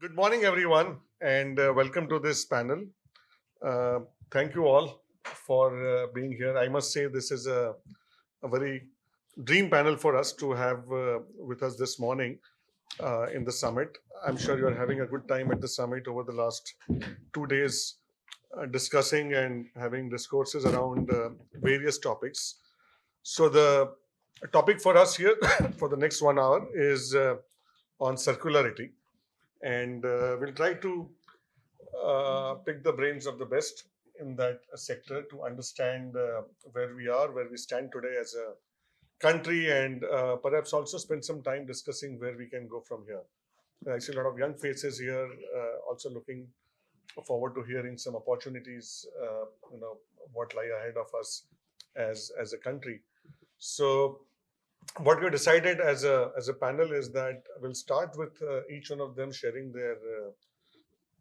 Good morning, everyone, and welcome to this panel. Uh, Thank you all for being here. I must say, this is a very dream panel for us to have with us this morning in the summit. I'm sure you're having a good time at the summit over the last 2 days, discussing and having discourses around various topics. So, the topic for us here for the next 1 hour is on circularity, and we'll try to pick the brains of the best in that sector to understand where we are, where we stand today as a country, and perhaps also spend some time discussing where we can go from here. I see a lot of young faces here, also looking forward to hearing some opportunities, what lie ahead of us as a country. So, what we decided as a panel is that we'll start with each one of them sharing their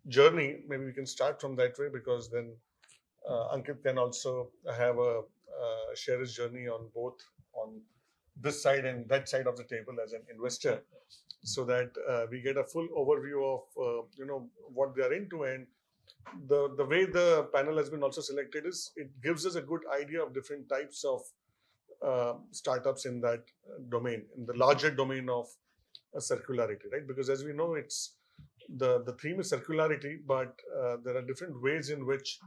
journey. Maybe we can start from that way, because then Ankit can also have a share his journey on both on this side and that side of the table as an investor, so that we get a full overview of what they are into. And the way the panel has been also selected is it gives us a good idea of different types of startups in that domain, in the larger domain of circularity, right? Because as we know, it's the theme is circularity, but there are different ways in which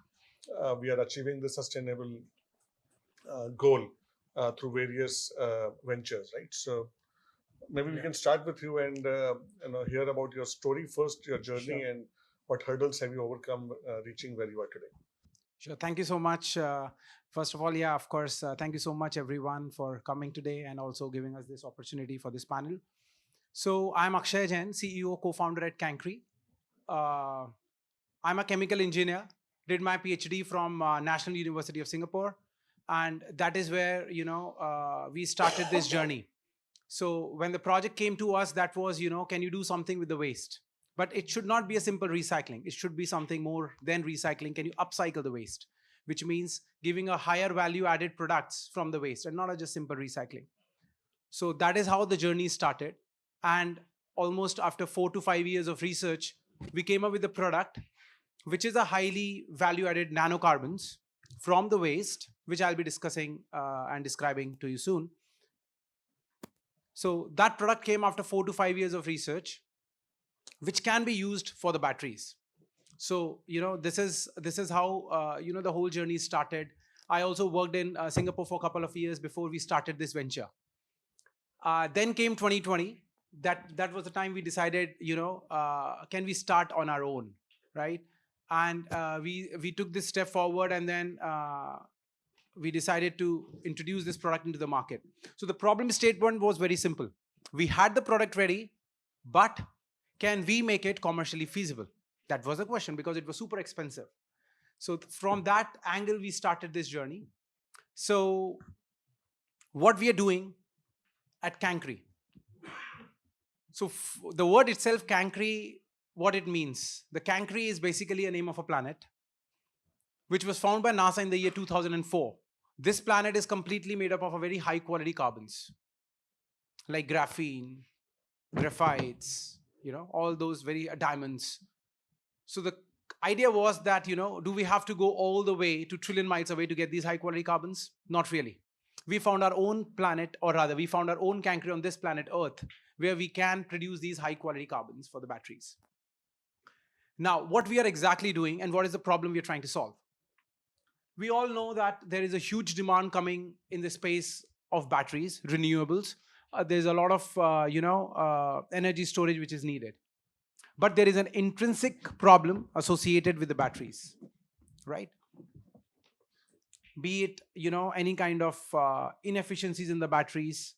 we are achieving the sustainable goal through various ventures, right? So maybe we can start with you and hear about your story first, your journey, Sure. and what hurdles have you overcome reaching where you are today. Sure. Thank you so much. First of all, yeah, of course, thank you so much, everyone, for coming today and also giving us this opportunity for this panel. So, I'm Akshay Jain, CEO, co founder at Cancrie. Uh, I'm a chemical engineer, did my PhD from National University of Singapore. And that is where, we started this journey. So when the project came to us, that was, can you do something with the waste? But it should not be a simple recycling. It should be something more than recycling. Can you upcycle the waste? Which means giving a higher value added products from the waste and not a just simple recycling. So that is how the journey started. And almost after 4 to 5 years of research, we came up with a product which is a highly value added nanocarbons from the waste, which I'll be discussing and describing to you soon. So that product came after 4 to 5 years of research, which can be used for the batteries. So this is how the whole journey started. I also worked in Singapore for a couple of years before we started this venture. Then came 2020. That was the time we decided, can we start on our own, right? And we took this step forward, and then we decided to introduce this product into the market. So the problem statement was very simple. We had the product ready, but can we make it commercially feasible? That was the question, because it was super expensive. So from that angle, we started this journey. So what we are doing at Cancrie. So the word itself, Cancrie, what it means. The Cancrie is basically a name of a planet, which was found by NASA in the year 2004. This planet is completely made up of a very high quality carbons, like graphene, graphites, all those very diamonds. So the idea was that, do we have to go all the way to trillion miles away to get these high quality carbons? Not really. We found our own planet, or rather, we found our own Cancrie on this planet Earth, where we can produce these high quality carbons for the batteries. Now, what we are exactly doing and what is the problem we are trying to solve? We all know that there is a huge demand coming in the space of batteries, renewables. There's a lot of energy storage which is needed, but there is an intrinsic problem associated with the batteries, right? Be it any kind of inefficiencies in the batteries.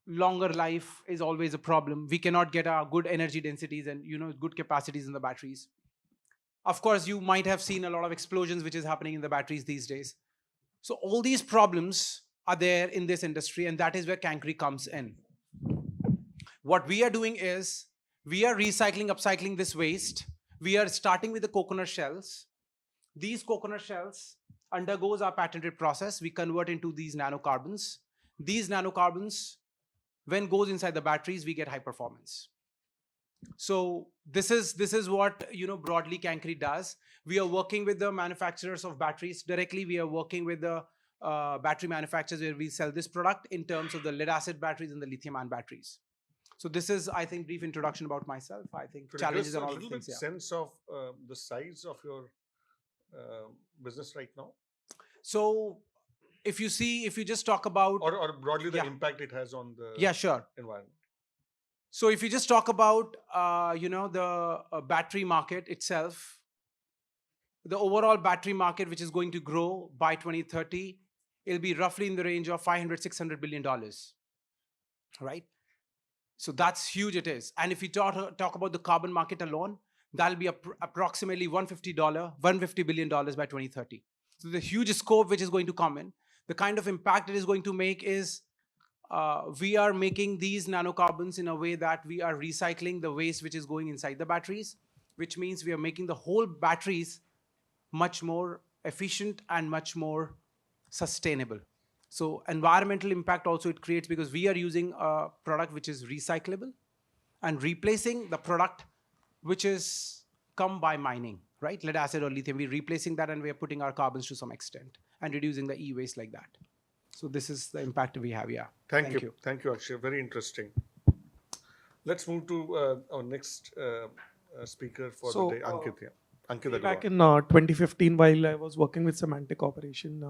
Longer life is always a problem. We cannot get our good energy densities and good capacities in the batteries. Of course, you might have seen a lot of explosions which is happening in the batteries these days. So all these problems are there in this industry, and that is where Cancrie comes in. What we are doing is we are recycling, upcycling this waste. We are starting with the coconut shells. These coconut shells undergoes our patented process. We convert into these nanocarbons. These nanocarbons, when goes inside the batteries, we get high performance. So this is what broadly Cancrie does. We are working with the manufacturers of batteries directly. We are working with the battery manufacturers where we sell this product in terms of the lead acid batteries and the lithium ion batteries. So this is, I think, brief introduction about myself. I think Could you give us challenges a and all the little bit things. Yeah. sense of the size of your business right now, So if you just talk about, or broadly the yeah, impact it has on the yeah, sure. environment? So if you just talk about the battery market itself, the overall battery market, which is going to grow by 2030, it'll be roughly in the range of 500 to $600 billion, right? So that's huge, it is. And if you talk about the carbon market alone, that'll be approximately $150 billion by 2030. So the huge scope which is going to come in, the kind of impact it is going to make is, we are making these nanocarbons in a way that we are recycling the waste which is going inside the batteries, which means we are making the whole batteries much more efficient and much more sustainable. So environmental impact also it creates, because we are using a product which is recyclable and replacing the product which is come by mining, right? Lead acid or lithium, we're replacing that and we are putting our carbons to some extent and reducing the e-waste like that. So this is the impact we have. Yeah. Thank you. Thank you, Akshay. Very interesting. Let's move to our next speaker for the day, Ankit. Yeah. Ankit Agarwal. Back in 2015, while I was working with Semantic Corporation,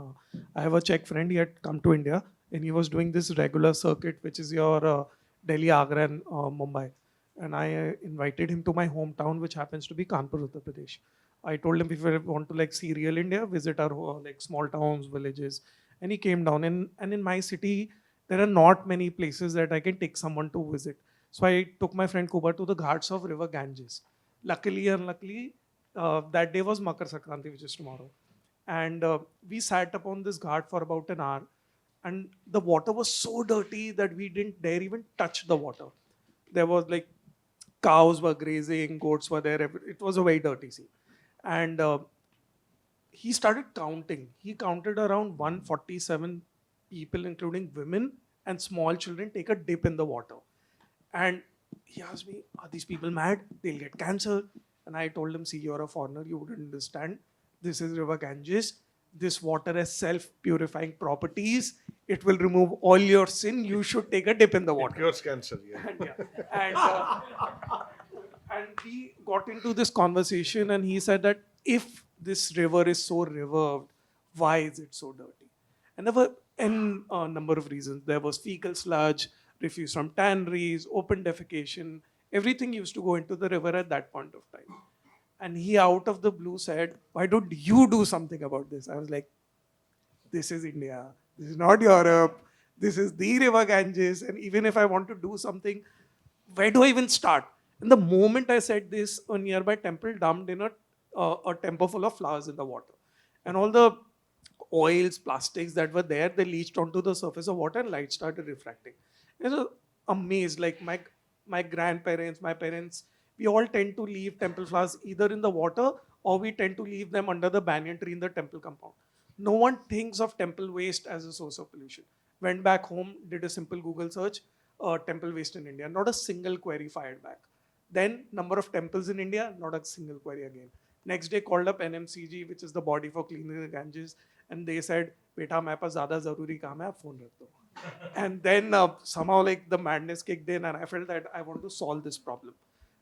I have a Czech friend. He had come to India and he was doing this regular circuit, which is your Delhi, Agra, and Mumbai. And I invited him to my hometown, which happens to be Kanpur, Uttar Pradesh. I told him if you want to like see real India, visit our like small towns, villages. And he came down. And in my city, there are not many places that I can take someone to visit. So I took my friend Kuba to the ghats of River Ganges. Luckily, unluckily, that day was Makar Sankranti, which is tomorrow. And we sat upon this ghat for about an hour. And the water was so dirty that we didn't dare even touch the water. There was like cows were grazing, goats were there. It was a very dirty sea. And he started counting. He counted around 147 people, including women and small children, take a dip in the water. And he asked me, are these people mad? They'll get cancer. And I told him, see, you're a foreigner, you wouldn't understand. This is River Ganges. This water has self-purifying properties. It will remove all your sin. You should take a dip in the water. It cures cancer, yeah. And we got into this conversation and he said that if this river is so revered, why is it so dirty? And there were a number of reasons. There was fecal sludge, refuse from tanneries, open defecation. Everything used to go into the river at that point of time. And he out of the blue said, why don't you do something about this? I was like, this is India. This is not Europe. This is the River Ganges. And even if I want to do something, where do I even start? And the moment I said this, a nearby temple dumped in a temple full of flowers in the water. And all the oils, plastics that were there, they leached onto the surface of water and light started refracting. I was amazed. Like my grandparents, my parents, we all tend to leave temple flowers either in the water or we tend to leave them under the banyan tree in the temple compound. No one thinks of temple waste as a source of pollution. Went back home, did a simple Google search, temple waste in India. Not a single query fired back. Then number of temples in India, not a single query again. Next day called up NMCG, which is the body for cleaning the Ganges, and they said, "Beta, my paas zyada zaruri kaam hai, aap phone rakh do." And then somehow like the madness kicked in, and I felt that I want to solve this problem.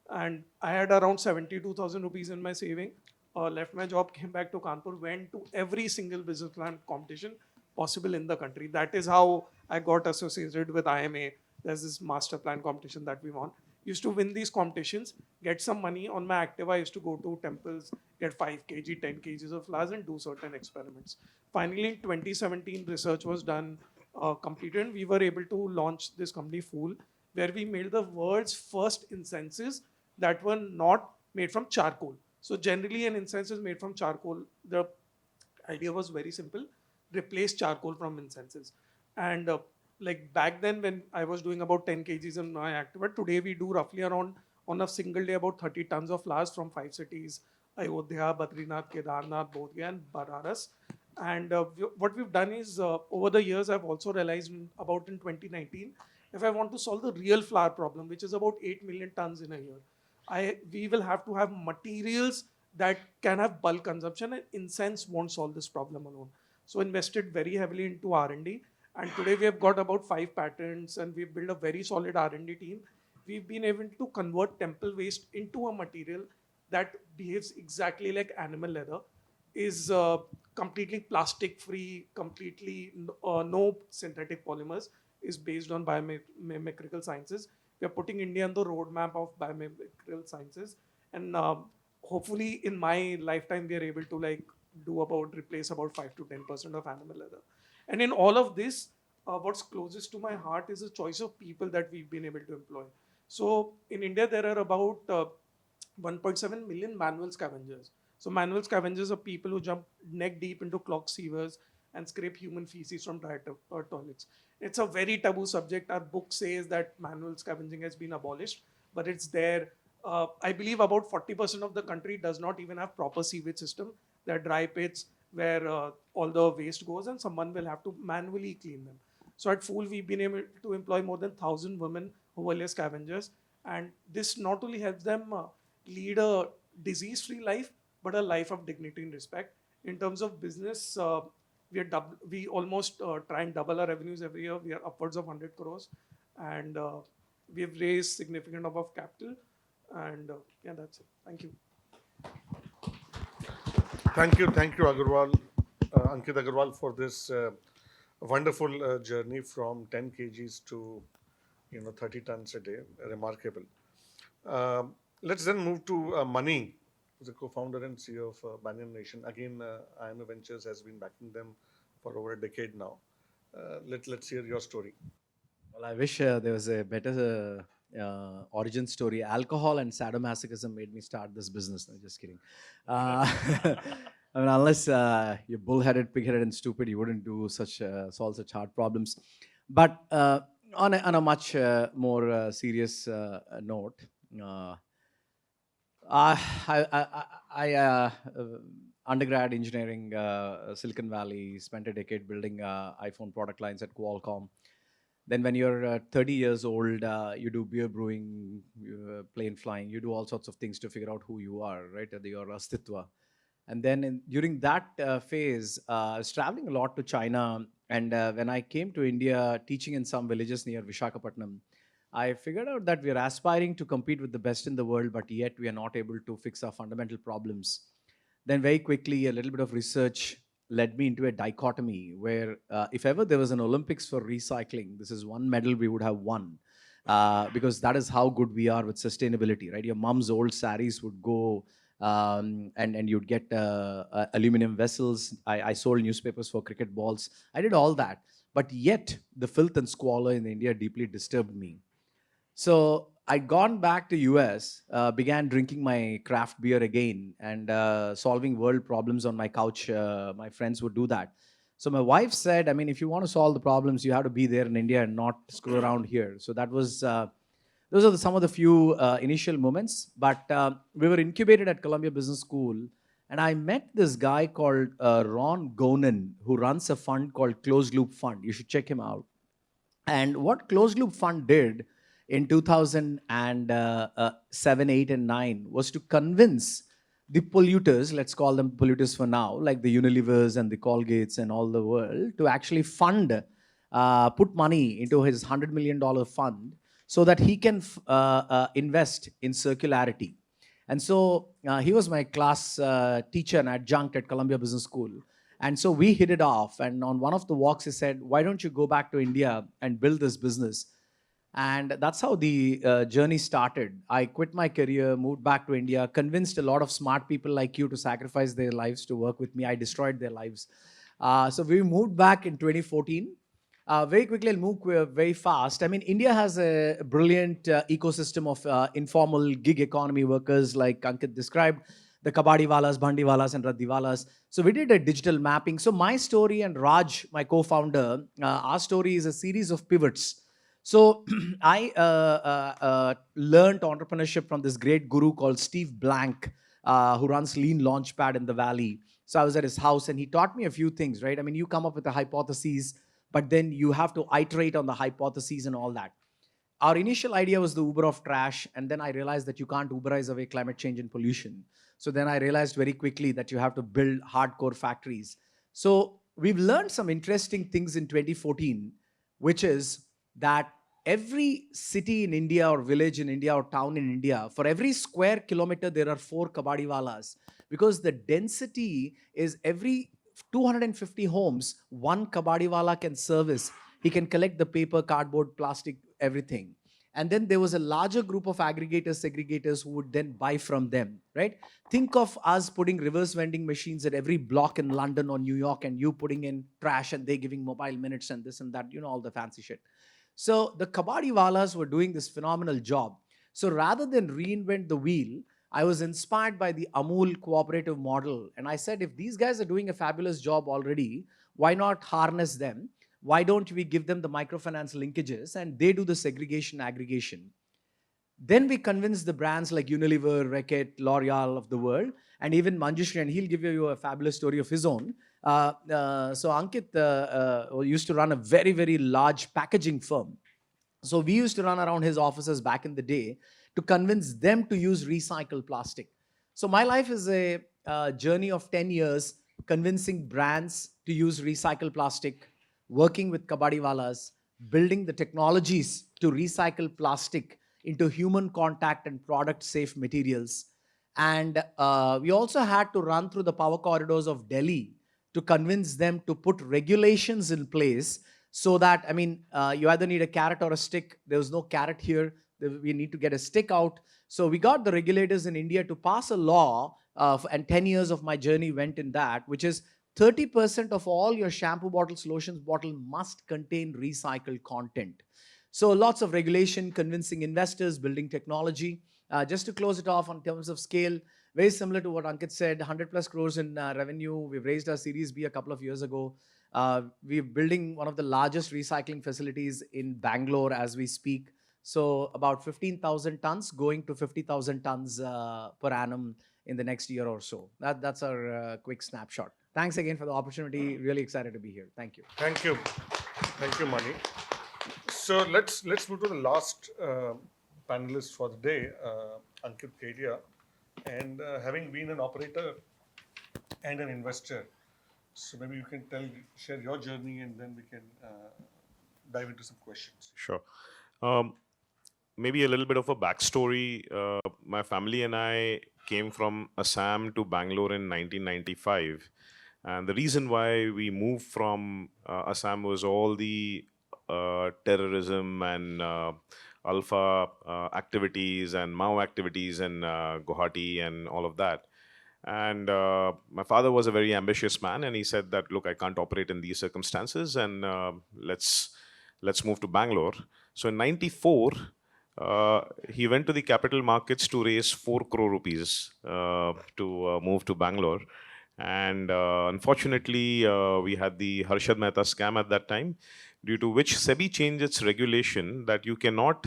And I had around 72,000 rupees in my saving. Left my job, came back to Kanpur, went to every single business plan competition possible in the country. That is how I got associated with IMA. There's this master plan competition that we won. Used to win these competitions, get some money on my Activa. I used to go to temples, get 5 kg, 10 kgs of flowers and do certain experiments. Finally, in 2017, research was done, completed, and we were able to launch this company Phool, where we made the world's first incenses that were not made from charcoal. So generally an incense is made from charcoal. The idea was very simple, replace charcoal from incenses. And like back then when I was doing about 10 kgs in my Activa, today we do roughly around on a single day about 30 tons of flowers from 5 cities, Ayodhya, Badrinath, Kedarnath, Bodh Gaya and Banaras. And what we've done is over the years I've also realized about in 2019, if I want to solve the real flower problem, which is about 8 million tons in a year, we will have to have materials that can have bulk consumption, and incense won't solve this problem alone. So invested very heavily into R&D, and today we have got about 5 patents, and we've built a very solid R&D team. We've been able to convert temple waste into a material that behaves exactly like animal leather, is completely plastic free, completely no synthetic polymers, is based on biomechanical sciences. We are putting India on the roadmap of biomechanical sciences, and hopefully in my lifetime we are able to like do about replace about 5 to 10% of animal leather. And in all of this, what's closest to my heart is the choice of people that we've been able to employ. So in India there are about 1.7 million manual scavengers. So manual scavengers are people who jump neck deep into clogged sewers and scrape human feces from dry toilets. It's a very taboo subject. Our book says that manual scavenging has been abolished, but it's there. I believe about 40% of the country does not even have proper sewage system. There are dry pits where all the waste goes, and someone will have to manually clean them. So at Phool, we've been able to employ more than 1,000 women who are scavengers, and this not only helps them lead a disease-free life, but a life of dignity and respect. In terms of business, we almost try and double our revenues every year. We are upwards of 100 crores, and we have raised significant amount of capital. And yeah, that's it. Thank you. Thank you, Agarwal, Ankit Agarwal, for this wonderful journey from 10 kgs to 30 tons a day. Remarkable. Let's then move to Mani, who's the co-founder and CEO of Banyan Nation. Again, IMA Ventures has been backing them for over a decade now. Let's hear your story. Well, I wish there was a better origin story. Alcohol and sadomasochism made me start this business. No, just kidding. I mean, unless you're bullheaded, pig-headed, and stupid, you wouldn't do solve such hard problems. But on a much more serious note, I undergrad engineering, Silicon Valley, spent a decade building iPhone product lines at Qualcomm. Then when you're 30 years old, you do beer brewing, plane flying, you do all sorts of things to figure out who you are, right? Your astitva. And then during that phase, I was traveling a lot to China. And when I came to India, teaching in some villages near Visakhapatnam, I figured out that we are aspiring to compete with the best in the world, but yet we are not able to fix our fundamental problems. Then very quickly, a little bit of research led me into a dichotomy where if ever there was an Olympics for recycling, this is one medal we would have won, because that is how good we are with sustainability, right? Your mom's old saris would go and you'd get aluminum vessels. I sold newspapers for cricket balls. I did all that. But yet the filth and squalor in India deeply disturbed me. So I'd gone back to US, began drinking my craft beer again and solving world problems on my couch. My friends would do that. So my wife said, I mean, if you want to solve the problems, you have to be there in India and not screw around here. So that was, those are some of the few initial moments. But we were incubated at Columbia Business School. And I met this guy called Ron Gonen, who runs a fund called Closed Loop Fund. You should check him out. And what Closed Loop Fund did in 2007, 8, and 9 was to convince the polluters, let's call them polluters for now, like the Unilevers and the Colgates and all the world, to actually fund, put money into his $100 million fund so that he can invest in circularity. And so he was my class teacher and adjunct at Columbia Business School. And so we hit it off. And on one of the walks, he said, why don't you go back to India and build this business? And that's how the journey started. I quit my career, moved back to India, convinced a lot of smart people like you to sacrifice their lives to work with me. I destroyed their lives. So we moved back in 2014. Very quickly, I'll move very fast. I mean, India has a brilliant ecosystem of informal gig economy workers like Ankit described, the kabadiwalas, bhandiwalas, and raddiwalas. So we did a digital mapping. So my story and Raj, my co-founder, our story is a series of pivots. So I learned entrepreneurship from this great guru called Steve Blank, who runs Lean Launchpad in the Valley. So I was at his house and he taught me a few things, right? I mean, you come up with a hypothesis, but then you have to iterate on the hypotheses and all that. our initial idea was the Uber of trash, and then I realized that you can't Uberize away climate change and pollution. So then I realized very quickly that you have to build hardcore factories. So we've learned some interesting things in 2014, which is that every city in India or village in India or town in India, for every square kilometer, there are 4 kabadiwalas, because the density is every 250 homes, one kabadiwala can service. He can collect the paper, cardboard, plastic, everything. And then there was a larger group of aggregators, segregators who would then buy from them, right? Think of us putting reverse vending machines at every block in London or New York, and you putting in trash and they giving mobile minutes and this and that, all the fancy shit. So the kabadiwalas were doing this phenomenal job. So rather than reinvent the wheel, I was inspired by the Amul cooperative model. And I said, if these guys are doing a fabulous job already, why not harness them? Why don't we give them the microfinance linkages and they do the segregation aggregation? Then we convinced the brands like Unilever, Reckitt, L'Oreal of the world, and even Manjushri, and he'll give you a fabulous story of his own. So Ankit used to run a very, very large packaging firm. So we used to run around his offices back in the day to convince them to use recycled plastic. So my life is a journey of 10 years convincing brands to use recycled plastic, working with kabadiwalas, building the technologies to recycle plastic into human contact and product safe materials. And we also had to run through the power corridors of Delhi to convince them to put regulations in place so that, you either need a carrot or a stick. There was no carrot here. We need to get a stick out. So we got the regulators in India to pass a law, and 10 years of my journey went in that, which is 30% of all your shampoo bottles, lotions bottle must contain recycled content. So lots of regulation, convincing investors, building technology. Just to close it off on terms of scale, very similar to what Ankit said, 100 plus crores in revenue. We've raised our Series B a couple of years ago. We're building one of the largest recycling facilities in Bangalore as we speak. So about 15,000 tons going to 50,000 tons per annum in the next year or so. That's our quick snapshot. Thanks again for the opportunity. Really excited to be here. Thank you. Thank you. Thank you, Mani. So let's move to the last panelist for the day, Ankit Kedia. And having been an operator and an investor, so maybe you can share your journey, and then we can dive into some questions. Sure. Maybe a little bit of a backstory. My family and I came from Assam to Bangalore in 1995. And the reason why we moved from Assam was all the terrorism and Alpha activities and Mao activities in Guwahati and all of that. And my father was a very ambitious man, and he said that, look, I can't operate in these circumstances, and let's move to Bangalore. So in 94, he went to the capital markets to raise 4 crore rupees to move to Bangalore. And unfortunately, we had the Harshad Mehta scam at that time, due to which SEBI changed its regulation that you cannot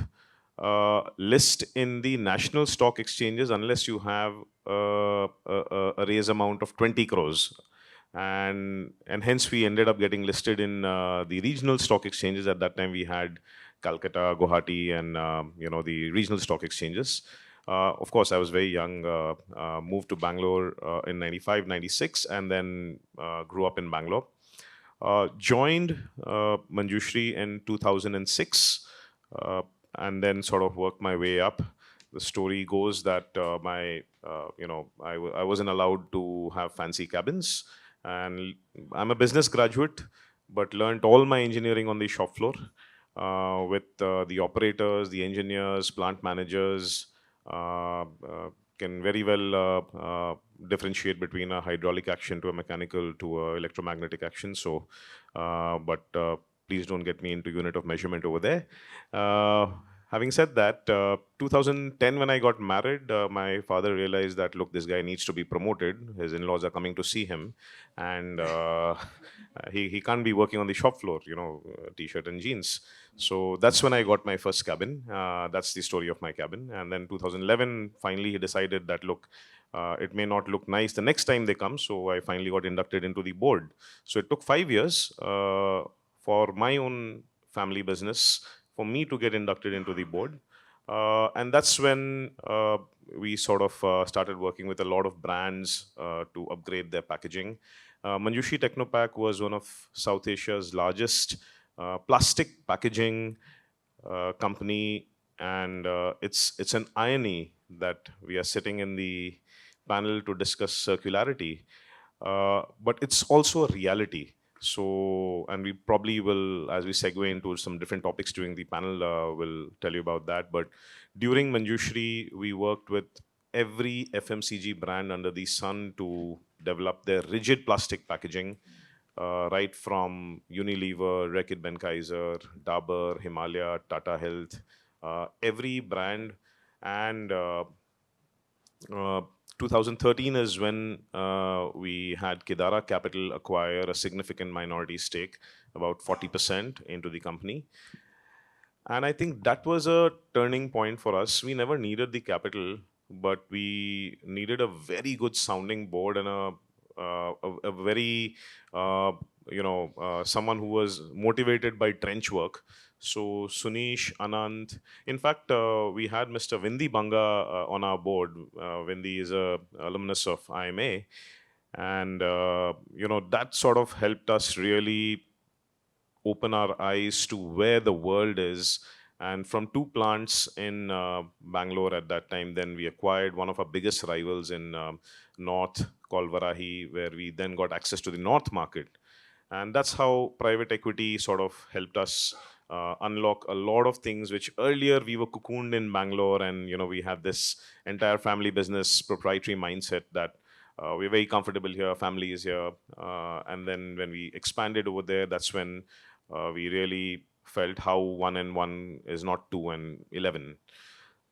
list in the national stock exchanges unless you have a raise amount of 20 crores. And hence we ended up getting listed in the regional stock exchanges. At that time we had Calcutta, Guwahati, and the regional stock exchanges. Of course, I was very young, moved to Bangalore in 95, 96, and then grew up in Bangalore. Joined Manjushri in 2006, and then sort of worked my way up. The story goes that I wasn't allowed to have fancy cabins, and I'm a business graduate, but learned all my engineering on the shop floor with the operators, the engineers, plant managers. Can very well differentiate between a hydraulic action to a mechanical to a electromagnetic action. So, please don't get me into unit of measurement over there. Having said that, 2010 when I got married, my father realized that, look, this guy needs to be promoted. His in-laws are coming to see him, and he can't be working on the shop floor, t-shirt and jeans. So that's when I got my first cabin. That's the story of my cabin. And then 2011, finally he decided that, look, it may not look nice the next time they come. So I finally got inducted into the board. So it took 5 years for my own family business for me to get inducted into the board. And that's when we sort of started working with a lot of brands to upgrade their packaging. Manjushri Technopack was one of South Asia's largest plastic packaging company, and it's an irony that we are sitting in the panel to discuss circularity, but it's also a reality. So, and we probably will, as we segue into some different topics during the panel, will tell you about that. But during Manjushri, we worked with every FMCG brand under the sun to develop their rigid plastic packaging, right from Unilever, Reckitt Benckiser, Dabur, Himalaya, Tata Health, every brand. And 2013 is when we had Kedara Capital acquire a significant minority stake, about 40% into the company. And I think that was a turning point for us. We never needed the capital, but we needed a very good sounding board and a very, someone who was motivated by trench work. So Sunish, Anand, in fact, we had Mr. Vindi Banga on our board. Vindi is a alumnus of IMA, and that sort of helped us really open our eyes to where the world is. And from two plants in Bangalore at that time, then we acquired one of our biggest rivals in North called Varahi, where we then got access to the North market. And that's how private equity sort of helped us unlock a lot of things which earlier we were cocooned in Bangalore, and we had this entire family business proprietary mindset that we're very comfortable here, family is here. And then when we expanded over there, that's when we really felt how 1 and 1 is not 2 and 11.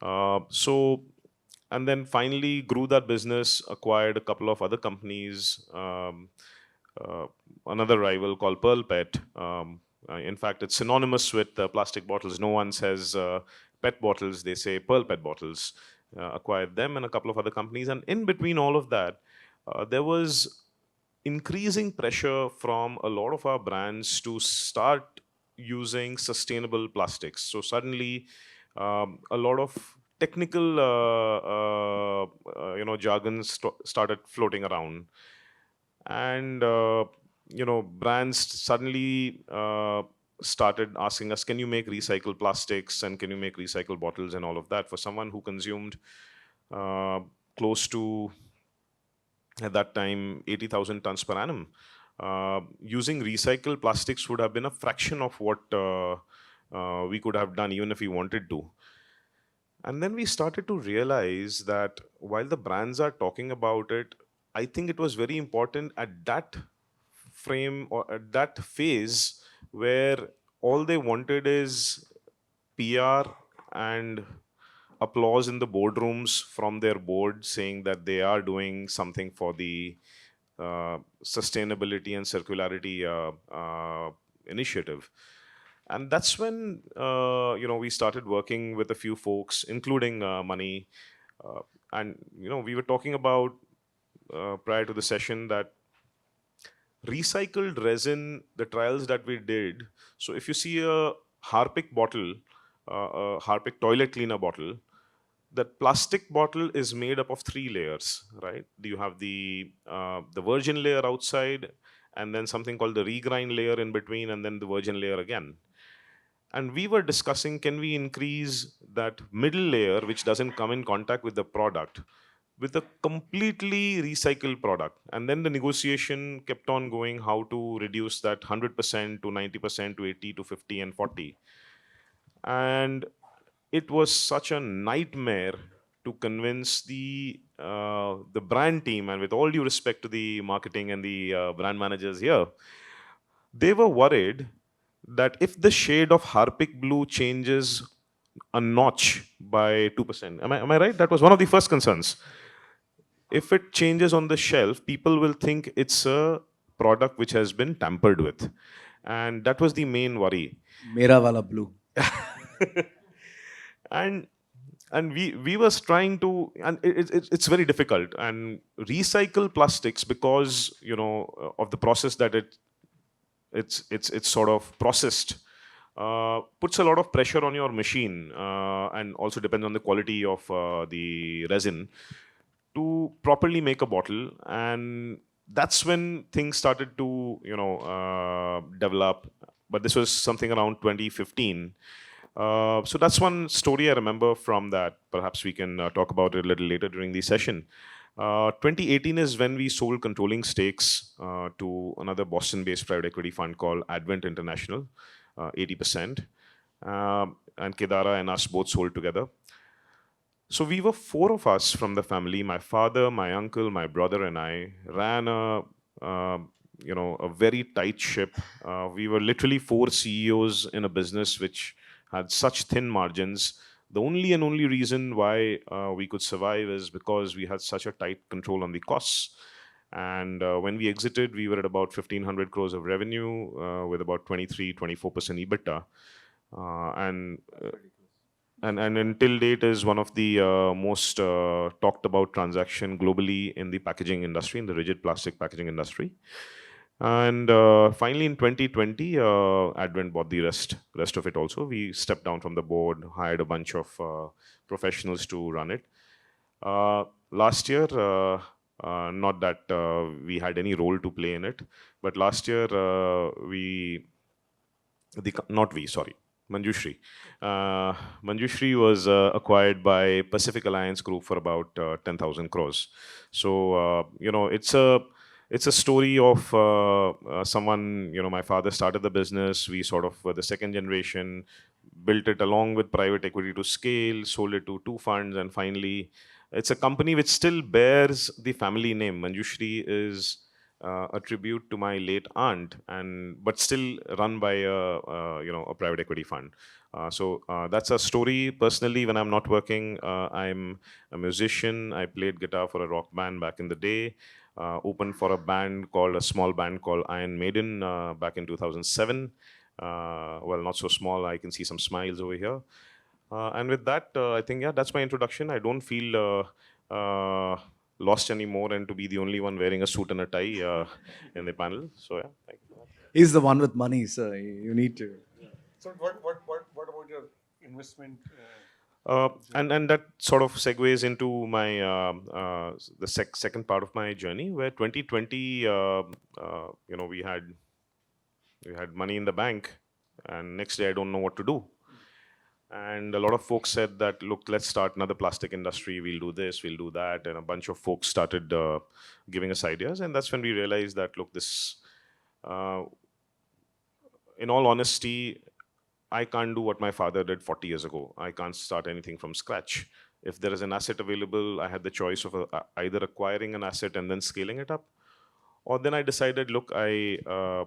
And then finally grew that business, acquired a couple of other companies, another rival called Pearl Pet. In fact, it's synonymous with plastic bottles. No one says pet bottles, they say Pearl Pet bottles. Acquired them and a couple of other companies. And in between all of that, there was increasing pressure from a lot of our brands to start using sustainable plastics. So suddenly, a lot of technical, jargon started floating around, and brands suddenly started asking us, "Can you make recycled plastics and can you make recycled bottles and all of that?" For someone who consumed close to, at that time, 80,000 tons per annum. Using recycled plastics would have been a fraction of what we could have done even if we wanted to. And then we started to realize that while the brands are talking about it, I think it was very important at that frame or at that phase where all they wanted is PR and applause in the boardrooms from their board saying that they are doing something for the sustainability and circularity initiative. And that's when we started working with a few folks, including Money. And we were talking about prior to the session that recycled resin, the trials that we did. So if you see a Harpic bottle, a Harpic toilet cleaner bottle, that plastic bottle is made up of 3 layers, right? You have the virgin layer outside, and then something called the regrind layer in between, and then the virgin layer again. And we were discussing, can we increase that middle layer, which doesn't come in contact with the product, with a completely recycled product? And then the negotiation kept on going, how to reduce that 100% to 90% to 80 to 50 and 40. And it was such a nightmare to convince the brand team, and with all due respect to the marketing and the brand managers here, they were worried that if the shade of Harpic blue changes a notch by 2%, am I right? That was one of the first concerns. If it changes on the shelf, people will think it's a product which has been tampered with. And that was the main worry. Mera wala blue. And we was trying to, and it's very difficult. And recycle plastics, because of the process that it's sort of processed, puts a lot of pressure on your machine, and also depends on the quality of the resin to properly make a bottle. And that's when things started to develop. But this was something around 2015. So that's one story I remember from that. Perhaps we can talk about it a little later during the session. 2018 is when we sold controlling stakes to another Boston-based private equity fund called Advent International, 80%. And Kedara and us both sold together. So we were four of us from the family. My father, my uncle, my brother, and I ran a very tight ship. We were literally four CEOs in a business which had such thin margins. The only and only reason why we could survive is because we had such a tight control on the costs. And when we exited, we were at about 1,500 crores of revenue with about 23-24% EBITDA. And until date is one of the most talked about transaction globally in the packaging industry, in the rigid plastic packaging industry. And finally, in 2020, Advent bought the rest of it also. We stepped down from the board, hired a bunch of professionals to run it. Last year, not that we had any role to play in it, but last year Manjushri. Manjushri was acquired by Pacific Alliance Group for about 10,000 crores. So it's a story of someone. My father started the business. We sort of were the second generation, built it along with private equity to scale, sold it to two funds, and finally, it's a company which still bears the family name. Manjushri is a tribute to my late aunt, but still run by a private equity fund. So that's a story. Personally, when I'm not working, I'm a musician. I played guitar for a rock band back in the day. Opened for a small band called Iron Maiden back in 2007. Well, not so small. I can see some smiles over here. And with that, I think, yeah, that's my introduction. I don't feel lost anymore and to be the only one wearing a suit and a tie in the panel. So, yeah, thank you. He's the one with money, so you need to. So what about your investment? And that sort of segues into my the second part of my journey, where 2020, we had money in the bank, and next day I don't know what to do. And a lot of folks said that, look, let's start another plastic industry. We'll do this, we'll do that. And a bunch of folks started giving us ideas. And that's when we realized that, look, in all honesty, I can't do what my father did 40 years ago. I can't start anything from scratch. If there is an asset available, I had the choice of either acquiring an asset and then scaling it up. Or then I decided, look, I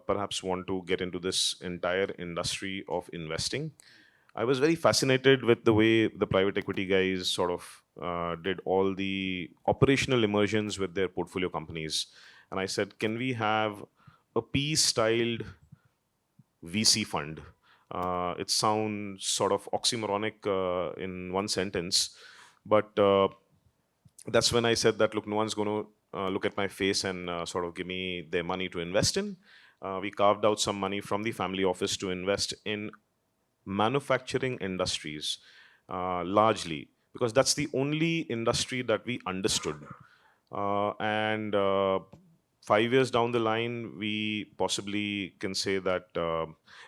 perhaps want to get into this entire industry of investing. I was very fascinated with the way the private equity guys sort of did all the operational immersions with their portfolio companies. And I said, can we have a PE-styled VC fund? It sounds sort of oxymoronic in one sentence, but that's when I said that, look, no one's going to look at my face and sort of give me their money to invest in. We carved out some money from the family office to invest in manufacturing industries, largely, because that's the only industry that we understood. And 5 years down the line, we possibly can say that,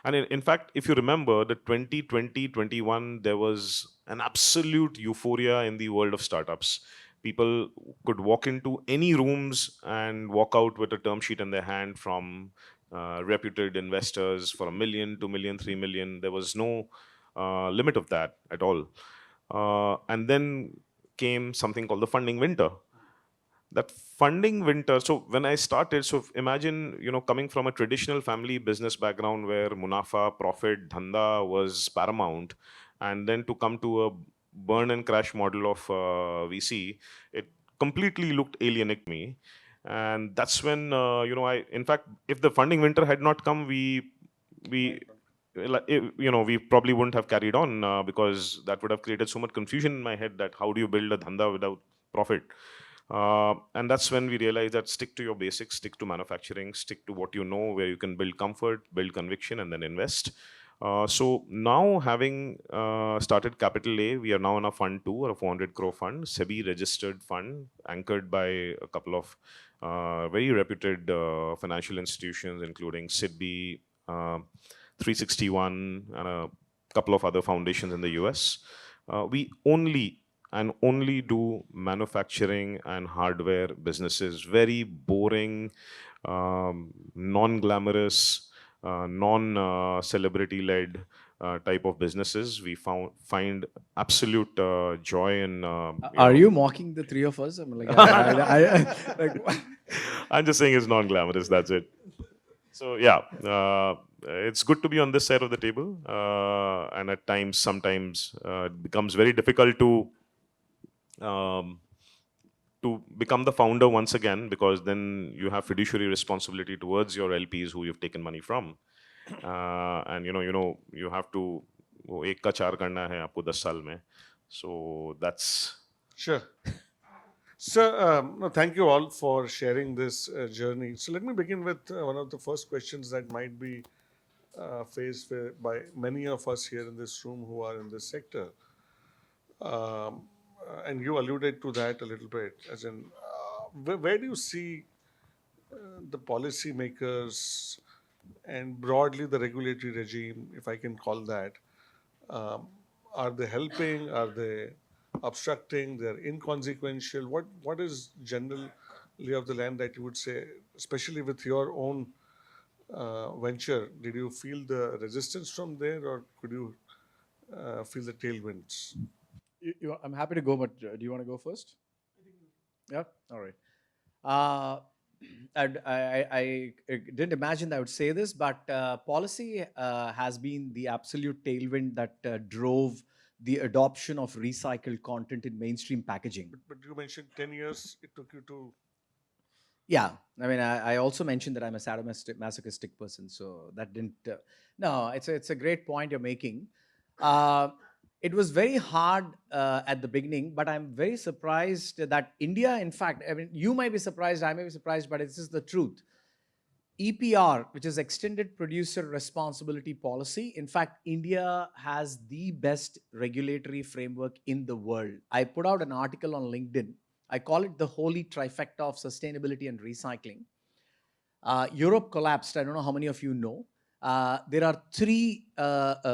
and in fact, if you remember the 2020-21, there was an absolute euphoria in the world of startups. People could walk into any rooms and walk out with a term sheet in their hand from reputed investors for 1 million, 2 million, 3 million. There was no limit of that at all. And then came something called the funding winter. That funding winter, so when I started, so imagine, coming from a traditional family business background where munafa, profit, dhanda was paramount, and then to come to a burn and crash model of VC, it completely looked alienating to me. And that's when, in fact, if the funding winter had not come, we probably wouldn't have carried on because that would have created so much confusion in my head that how do you build a dhanda without profit? And that's when we realized that stick to your basics, stick to manufacturing, stick to what you know, where you can build comfort, build conviction, and then invest. So now having started Capital A, we are now in a fund 2 or a 400 crore fund, SEBI registered fund anchored by a couple of very reputed financial institutions, including SIDBI, 361, and a couple of other foundations in the US. We only do manufacturing and hardware businesses, very boring, non-glamorous, non-celebrity-led type of businesses. We find absolute joy in. Are you mocking the three of us? I'm like, like I'm just saying it's non-glamorous. That's it. So yeah, it's good to be on this side of the table, and at times, sometimes it becomes very difficult um, to become the founder once again, because then you have fiduciary responsibility towards your LPs who you've taken money from, and you have to वो एक का चार करना है आपको 10 साल में. So that's Sure. So, no, thank you all for sharing this journey. So, let me begin with one of the first questions that might be faced by many of us here in this room who are in this sector. And you alluded to that a little bit, as in, where do you see the policy makers and broadly the regulatory regime, if I can call that, are they helping? Are they obstructing? They're inconsequential. What is general lay of the land that you would say, especially with your own venture? Did you feel the resistance from there, or could you feel the tailwinds? I'm happy to go, but do you want to go first? Yeah. All right. I didn't imagine that I would say this, but policy has been the absolute tailwind that drove the adoption of recycled content in mainstream packaging. But you mentioned 10 years it took you to. Yeah, I mean, I also mentioned that I'm a sadomasochistic person, so that didn't. No, it's a great point you're making. It was very hard at the beginning, but I'm very surprised that India, in fact, I mean, you might be surprised, I may be surprised, but this is the truth. EPR, which is Extended Producer Responsibility Policy, in fact, India has the best regulatory framework in the world. I put out an article on LinkedIn. I call it the holy trifecta of sustainability and recycling. Europe collapsed. I don't know how many of you know. There are three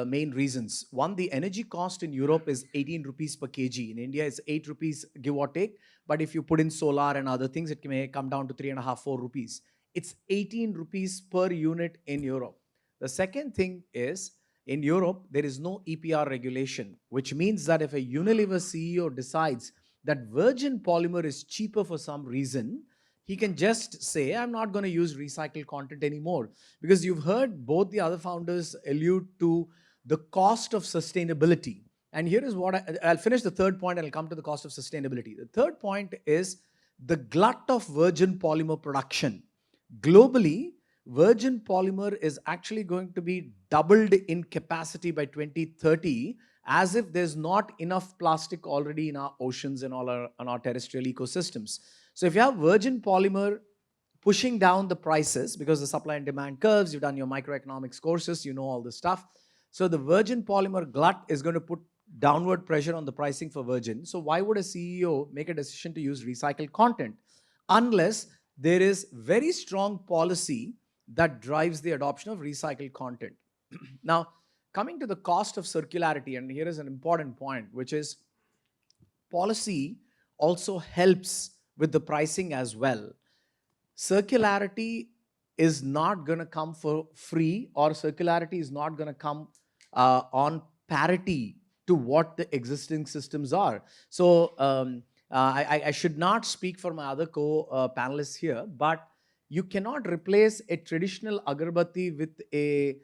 main reasons. One, the energy cost in Europe is 18 rupees per kg. In India, it's 8 rupees, give or take. But if you put in solar and other things, it may come down to 3.5, 4 rupees. It's 18 rupees per unit in Europe. The second thing is, in Europe, there is no EPR regulation, which means that if a Unilever CEO decides that virgin polymer is cheaper for some reason, he can just say, I'm not going to use recycled content anymore. Because you've heard both the other founders allude to the cost of sustainability. And here is what I'll finish the third point and I'll come to the cost of sustainability. The third point is the glut of virgin polymer production. Globally, virgin polymer is actually going to be doubled in capacity by 2030, as if there's not enough plastic already in our oceans and all on our terrestrial ecosystems. So if you have virgin polymer pushing down the prices because the supply and demand curves, you've done your microeconomics courses, you know all this stuff. So the virgin polymer glut is going to put downward pressure on the pricing for virgin. So why would a CEO make a decision to use recycled content? Unless there is very strong policy that drives the adoption of recycled content. Now, coming to the cost of circularity, and here is an important point, which is policy also helps with the pricing as well. Circularity is not going to come for free, or circularity is not going to come on parity to what the existing systems are. So I should not speak for my other co-panelists here, but you cannot replace a traditional agarbatti with a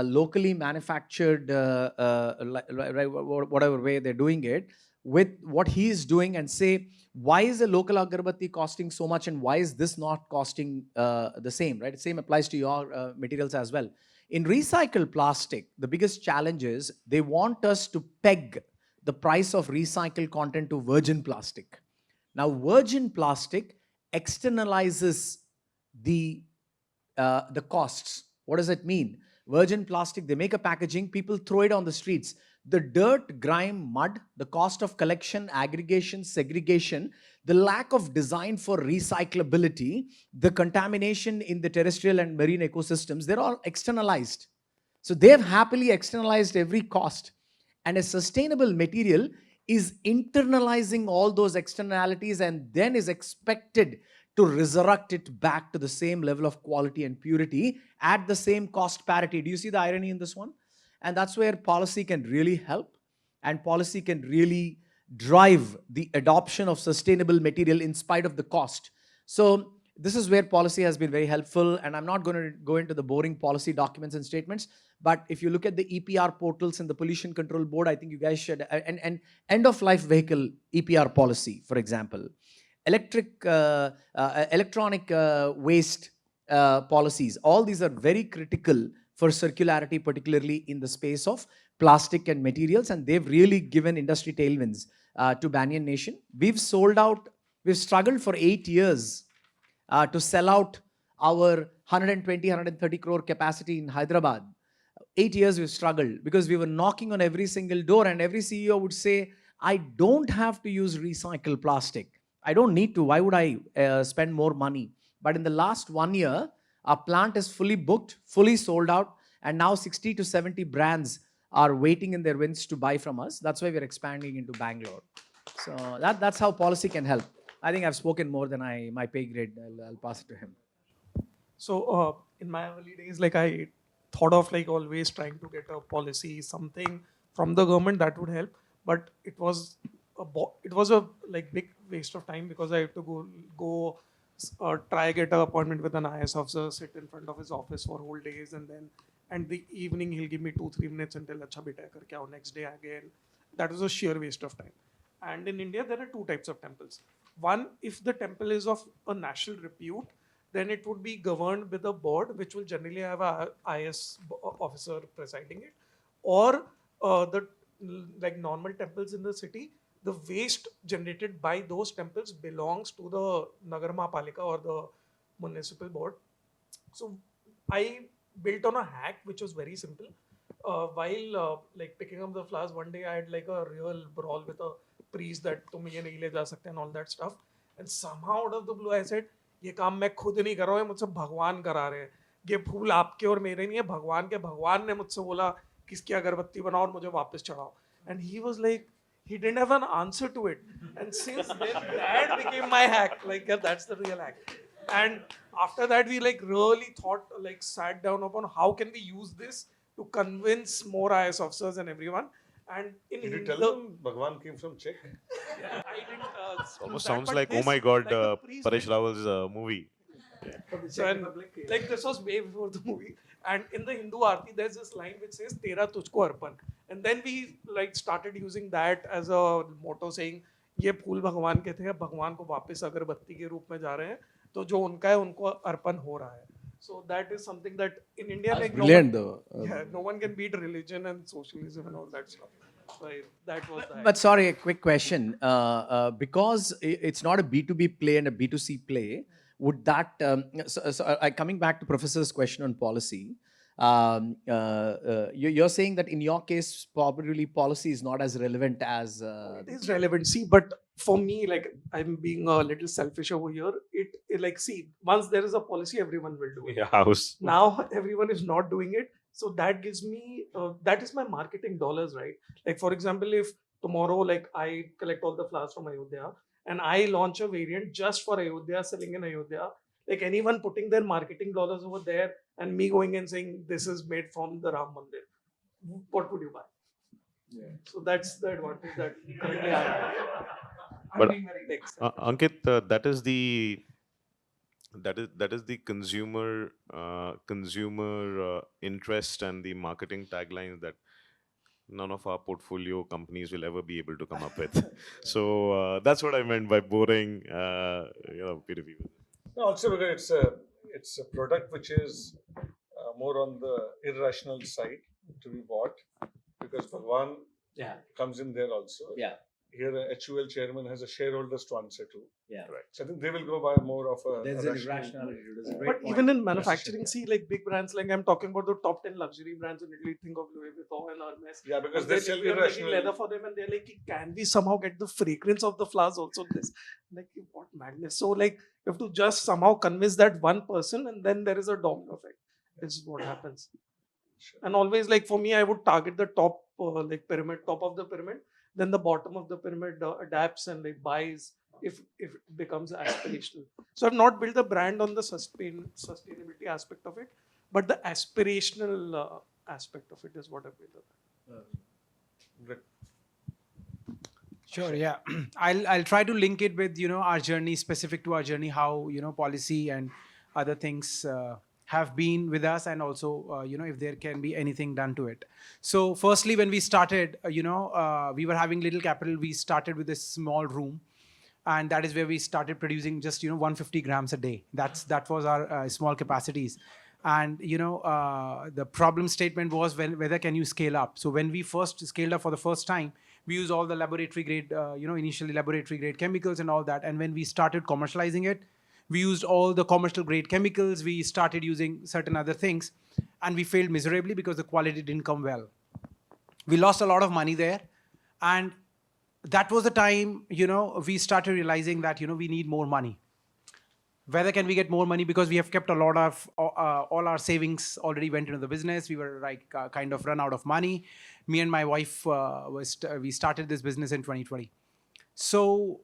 locally manufactured, whatever way they're doing it, with what he is doing and say, why is a local agarbatti costing so much and why is this not costing the same, right? The same applies to your materials as well. In recycled plastic, the biggest challenge is they want us to peg the price of recycled content to virgin plastic. Now, virgin plastic externalizes the costs. What does it mean? virgin plastic, they make a packaging, people throw it on the streets. The dirt, grime, mud, the cost of collection, aggregation, segregation, the lack of design for recyclability, the contamination in the terrestrial and marine ecosystems, they're all externalized. So they've happily externalized every cost. And a sustainable material is internalizing all those externalities and then is expected to resurrect it back to the same level of quality and purity at the same cost parity. Do you see the irony in this one? And that's where policy can really help, and policy can really drive the adoption of sustainable material in spite of the cost. So this is where policy has been very helpful, and I'm not going to go into the boring policy documents and statements, but if you look at the EPR portals and the Pollution Control Board, I think you guys should, and end-of-life vehicle EPR policy, for example, electronic waste policies, all these are very critical for circularity, particularly in the space of plastic and materials, and they've really given industry tailwinds to Banyan Nation. We've struggled for 8 years to sell out our 120, 130 crore capacity in Hyderabad. 8 years we've struggled because we were knocking on every single door, and every CEO would say, I don't have to use recycled plastic. I don't need to. Why would I spend more money? But in the last 1 year, our plant is fully booked, fully sold out, and now 60 to 70 brands are waiting in their wings to buy from us. That's why we're expanding into Bangalore. So that's how policy can help. I think I've spoken more than my pay grade. I'll pass it to him. So in my early days, like I thought of like always trying to get a policy, something from the government that would help, but it was a like big waste of time because I had to go try get an appointment with an IS officer, sit in front of his office for whole days, and then the evening he'll give me 2-3 minutes and tell acha beta karke aao next day again. That was a sheer waste of time. And in India there are two types of temples. One, if the temple is of a national repute, then it would be governed with a board which will generally have a IS officer presiding it, or the like normal temples in the city, the waste generated by those temples belongs to the Nagar Mahapalika or the municipal board. So I built on a hack which was very simple. While like picking up the flowers, one day I had like a real brawl with a priest that tum ye nahi le ja sakte and all that stuff. And somehow out of the blue I said, ये काम मैं खुद नहीं कर रहा हूँ, मुझसे भगवान करा रहे हैं. ये फूल आपके और मेरे नहीं है, भगवान के. भगवान ने मुझसे बोला किसकी अगरबत्ती बनाओ और मुझे वापस चढ़ाओ. And he was like, he didn't have an answer to it. And since then, that became my hack. Like, yeah, that's the real hack. And after that, we like really thought, like sat down upon how can we use this to convince more IS officers and everyone. And in Did you tell them Bhagwan came from Czech? Yeah, I didn't. Almost that, sounds but like, this, oh my god, like the priest Paresh did. Rawal's movie. So, and, like this was way before the movie. And in the Hindu Aarti, there's this line which says "Tera tujhko arpan," and then we like started using that as a motto, saying ये फूल भगवान के थे, भगवान को वापस अगरबत्ती के रूप में जा रहे हैं, तो जो उनका है उनको अर्पण हो रहा है. So that is something that in India, That's like brilliant, no one can beat religion and socialism and all that stuff. So that was that. But sorry, a quick question. Because it's not a B2B play and a B2C play, would that, coming back to Professor's question on policy, you're saying that in your case, probably policy is not as relevant as... It is relevant. See, but for me, like I'm being a little selfish over here. It like, see, once there is a policy, everyone will do it. Yeah, house. Now everyone is not doing it. So that gives me, that is my marketing dollars, right? Like for example, if tomorrow, like I collect all the flowers from Ayodhya and I launch a variant just for Ayodhya, selling in Ayodhya, like anyone putting their marketing dollars over there and me going and saying, this is made from the Ram Mandir, what would you buy? Yeah. So that's the advantage that currently I have. But being very tech savvy. Ankit, that is the consumer interest and the marketing taglines that none of our portfolio companies will ever be able to come up with. So that's what I meant by boring, B2B. No, also because it's a product which is more on the irrational side to be bought, because Bhagwan Yeah. comes in there also. Yeah. here a HUL chairman has a shareholders to answer to. Yeah. Right. So I think they will go by more of a There's a an rational- irrationality to this. But even in manufacturing, see, like big brands, like I'm talking about the top 10 luxury brands in Italy, think of Louis Vuitton and Hermes. Yeah, because And they then sell we are making irrational. leather for them, and they're like, can we somehow get the fragrance of the flowers also in this? Like, what madness. So, like, you have to just somehow convince that one person, and then there is a domino effect. This is what happens. Sure. And always, like, for me, I would target the top, like, pyramid, top of the pyramid. Then the bottom of the pyramid adapts and like buys if it becomes aspirational. So I've not built a brand on the sustainability aspect of it, but the aspirational aspect of it is what I've built. Great. Sure, yeah. I'll try to link it with, our journey, specific to our journey, how, policy and other things have been with us, and also, if there can be anything done to it. So firstly, when we started, we were having little capital. We started with a small room, and that is where we started producing just, 150 grams a day. That was our small capacities. And, the problem statement was whether can you scale up. So when we first scaled up for the first time, we used all the laboratory grade, initially laboratory grade chemicals and all that. And when we started commercializing it, we used all the commercial grade chemicals. We started using certain other things, and we failed miserably because the quality didn't come well. We lost a lot of money there. And that was the time, we started realizing that, we need more money. Whether can we get more money, because we have kept a lot of, all our savings already went into the business. We were like kind of run out of money. Me and my wife, we started this business in 2020. So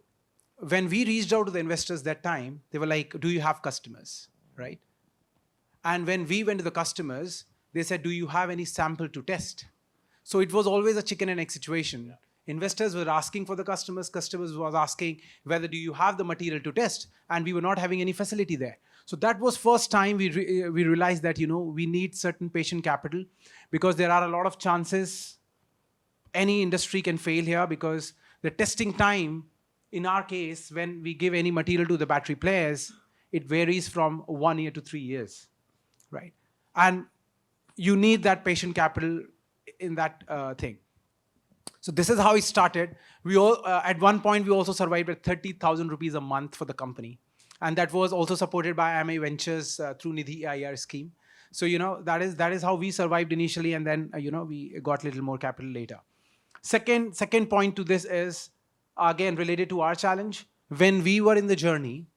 when we reached out to the investors that time, they were like, do you have customers, right? And when we went to the customers, they said, do you have any sample to test? So it was always a chicken and egg situation. Yeah. Investors were asking for the customers was asking whether do you have the material to test, and we were not having any facility there. So that was first time we realized that, we need certain patient capital, because there are a lot of chances any industry can fail here, because the testing time, in our case, when we give any material to the battery players, it varies from 1 year to 3 years, right? And you need that patient capital in that thing. So this is how it started. We all, at one point, we also survived at 30,000 rupees a month for the company. And that was also supported by AMI Ventures through Nidhi EIR scheme. So, that is how we survived initially. And then, we got a little more capital later. Second point to this is, again, related to our challenge. When we were in the journey,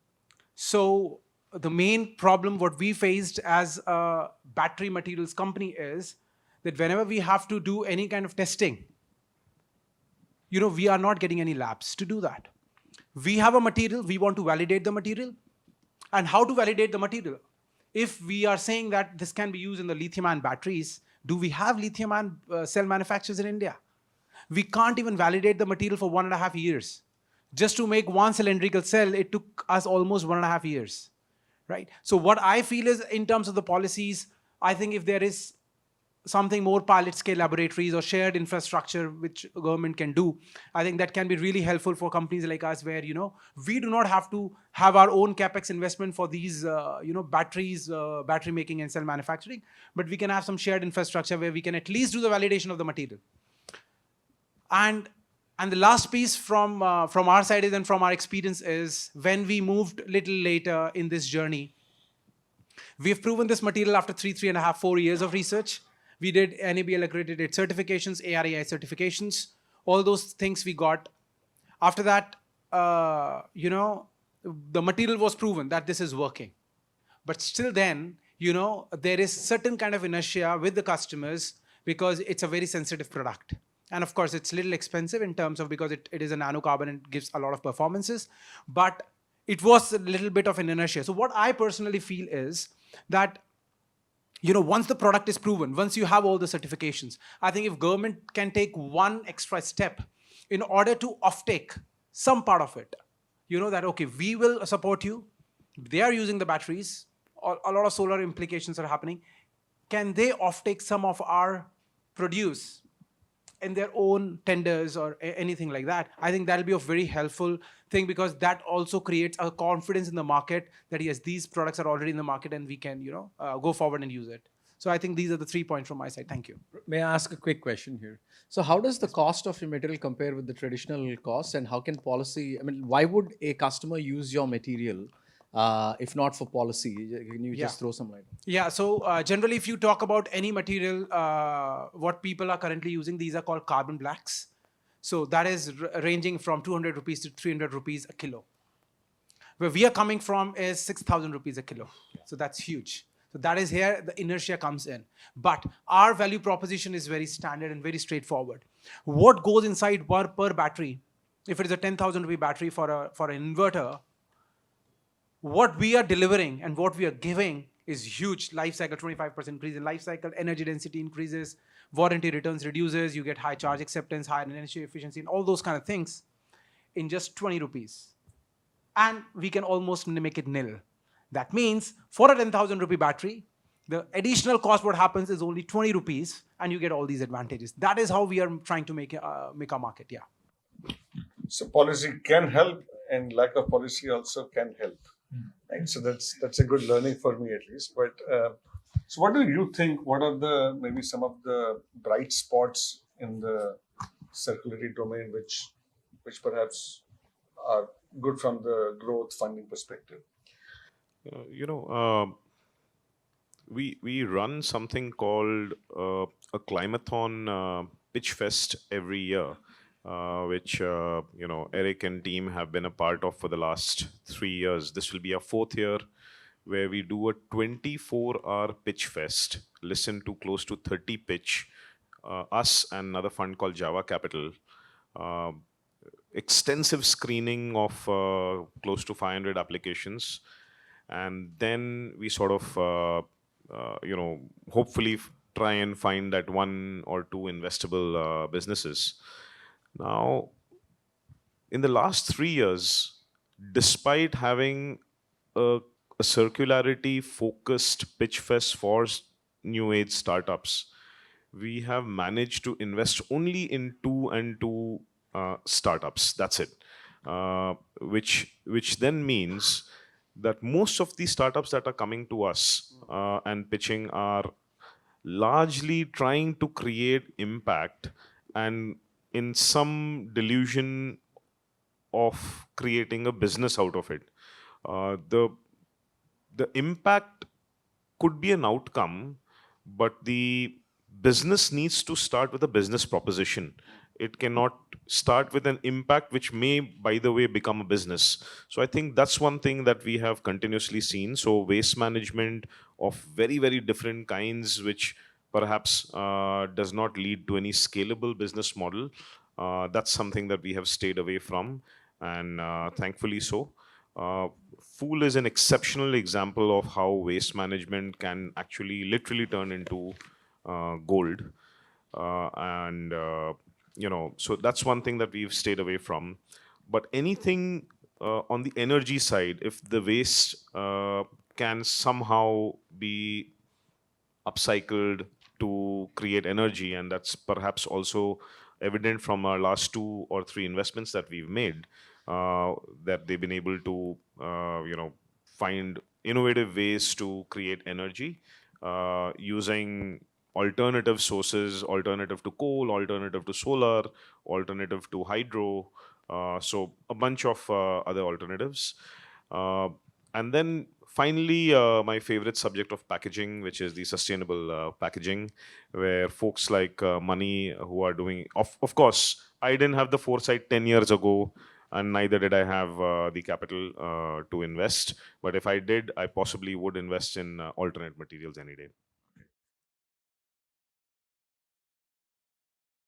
so the main problem what we faced as a battery materials company is that whenever we have to do any kind of testing, we are not getting any labs to do that. We have a material, we want to validate the material. And how to validate the material? If we are saying that this can be used in the lithium-ion batteries, do we have lithium-ion cell manufacturers in India? We can't even validate the material for 1.5 years. Just to make one cylindrical cell, it took us almost 1.5 years, right? So what I feel is, in terms of the policies, I think if there is something more pilot scale laboratories or shared infrastructure which government can do, I think that can be really helpful for companies like us, where, we do not have to have our own capex investment for these, batteries, battery making and cell manufacturing, but we can have some shared infrastructure where we can at least do the validation of the material. And the last piece from our side is, and from our experience is, when we moved little later in this journey, we've proven this material after 3.5, 4 years of research. We did NABL accredited certifications, ARAI certifications, all those things we got. After that, the material was proven that this is working. But still then, there is certain kind of inertia with the customers, because it's a very sensitive product. And of course, it's a little expensive in terms of, because it is a nanocarbon and gives a lot of performances. But it was a little bit of an inertia. So what I personally feel is that, once the product is proven, once you have all the certifications, I think if government can take one extra step in order to offtake some part of it, that, okay, we will support you. They are using the batteries. A lot of solar implications are happening. Can they offtake some of our produce in their own tenders or anything like that? I think that'll be a very helpful thing, because that also creates a confidence in the market that yes, these products are already in the market and we can, go forward and use it. So I think these are the 3 points from my side. Thank you. May I ask a quick question here? So how does the cost of your material compare with the traditional costs, and how can policy, I mean, why would a customer use your material if not for policy? Can you just throw some light? Yeah, so generally if you talk about any material, what people are currently using, these are called carbon blacks. So that is ranging from 200 rupees to 300 rupees a kilo. Where we are coming from is 6,000 rupees a kilo. So that's huge. So that is here the inertia comes in. But our value proposition is very standard and very straightforward. What goes inside per battery, if it is a 10,000 rupee battery for an inverter, what we are delivering and what we are giving is huge. Life cycle, 25% increase in life cycle, energy density increases, warranty returns reduces, you get high charge acceptance, higher energy efficiency, and all those kind of things in just 20 rupees. And we can almost make it nil. That means for a 10,000 rupee battery, the additional cost what happens is only 20 rupees and you get all these advantages. That is how we are trying to make our market, yeah. So policy can help, and lack of policy also can help. Right? So that's a good learning for me at least. But so what do you think? What are the maybe some of the bright spots in the circularity domain which perhaps are good from the growth funding perspective? We run something called a climathon pitch fest every year, which Eric and team have been a part of for the last 3 years. This will be our 4th year, where we do a 24-hour pitch fest. Listen to close to 30 pitch. Us and another fund called Java Capital. Extensive screening of close to 500 applications, and then we sort of hopefully try and find that 1 or 2 investable businesses. Now, in the last 3 years, despite having a circularity focused pitch fest for new age startups, we have managed to invest only in 2 startups. That's it. Which then means that most of the startups that are coming to us and pitching are largely trying to create impact and in some delusion of creating a business out of it. The impact could be an outcome, but the business needs to start with a business proposition. It cannot start with an impact which may, by the way, become a business. So I think that's one thing that we have continuously seen. So waste management of very, very different kinds, which perhaps does not lead to any scalable business model. That's something that we have stayed away from, and thankfully so. Phool is an exceptional example of how waste management can actually literally turn into gold. So that's one thing that we've stayed away from. But anything on the energy side, if the waste can somehow be upcycled to create energy, and that's perhaps also evident from our last 2 or 3 investments that we've made, that they've been able to find innovative ways to create energy using alternative sources, alternative to coal, alternative to solar, alternative to hydro, so a bunch of other alternatives. And then finally, my favorite subject of packaging, which is the sustainable packaging, where folks like Money who are doing, of course, I didn't have the foresight 10 years ago, and neither did I have the capital to invest. But if I did, I possibly would invest in alternate materials any day.